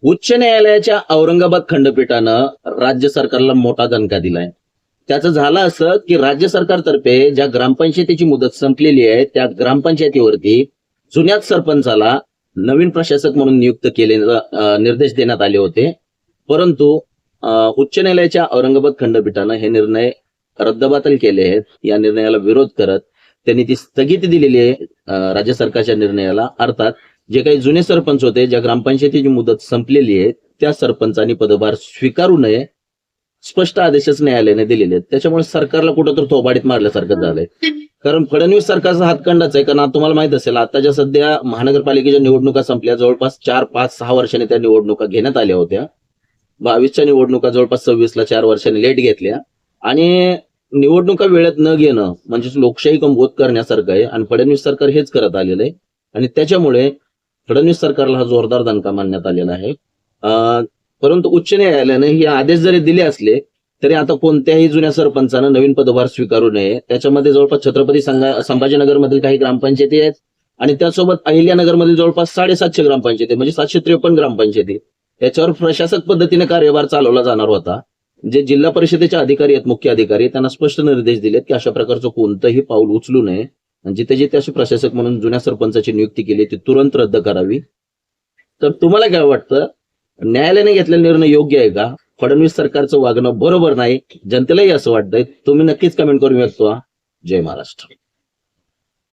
उच्च न्यायालयाच्या औरंगाबाद खंडपीठानं राज्य सरकारला मोठा दणका दिलाय. त्याचं झालं असं की राज्य सरकारतर्फे ज्या ग्रामपंचायतीची मुदत संपलेली आहे त्या ग्रामपंचायतीवरती जुन्याच सरपंचाला नवीन प्रशासक म्हणून नियुक्त केले निर्देश देण्यात आले होते. परंतु उच्च न्यायालयाच्या औरंगाबाद खंडपीठानं हे निर्णय रद्दबातल केले आहेत. या निर्णयाला विरोध करत त्यांनी ती स्थगिती दिलेली आहे राज्य सरकारच्या निर्णयाला. अर्थात जे काही जुने सरपंच होते, ज्या ग्रामपंचायतीची मुदत संपलेली आहे त्या सरपंचांनी पदभार स्वीकारू नये, स्पष्ट आदेशच न्यायालयाने दिलेले आहेत. त्याच्यामुळे सरकारला कुठं तर थोबाडीत मारल्यासारखं झालंय. कारण फडणवीस सरकारचा हातखंडाच आहे. कारण तुम्हाला माहित असेल, आता ज्या सध्या महानगरपालिकेच्या निवडणुका संपल्या, जवळपास 4, 5, 6 वर्षांनी त्या निवडणुका घेण्यात आल्या होत्या. 22च्या निवडणुका जवळपास 26ला 4 वर्षांनी लेट घेतल्या. आणि निवडणुका वेळेत न घेणं म्हणजे लोकशाही कमकुवत करण्यासारखं आहे. आणि फडणवीस सरकार हेच करत आलेलं आहे. आणि त्याच्यामुळे फडणवीस सरकारला हा जोरदार दणका मानण्यात आलेला आहे. परंतु उच्च न्यायालयाने हे आदेश जरी दिले असले तरी आता कोणत्याही जुन्या सरपंचानं नवीन पदभार स्वीकारू नये. त्याच्यामध्ये जवळपास छत्रपती संभाजीनगरमधील काही ग्रामपंचायती आहेत आणि त्यासोबत अहिल्यानगरमधील जवळपास 750 ग्रामपंचायती म्हणजे 753 ग्रामपंचायती. याच्यावर प्रशासक पद्धतीने कार्यभार चालवला जाणार होता. जे जिल्हा परिषदेचे अधिकारी आहेत, मुख्य अधिकारी, त्यांना स्पष्ट निर्देश दिलेत की अशा प्रकारचं कोणतंही पाऊल उचलू नये. आणि जिथे जिथे असे प्रशासक म्हणून जुन्या सरपंचाची नियुक्ती केली ती तुरंत रद्द करावी. तर तुम्हाला काय वाटतं, न्यायालयाने घेतलेला निर्णय योग्य आहे का? फडणवीस सरकारचं वागणं बरोबर नाही, जनतेलाही असं वाटतंय? तुम्ही नक्कीच कमेंट करून व्यक्त व्हा. जय महाराष्ट्र.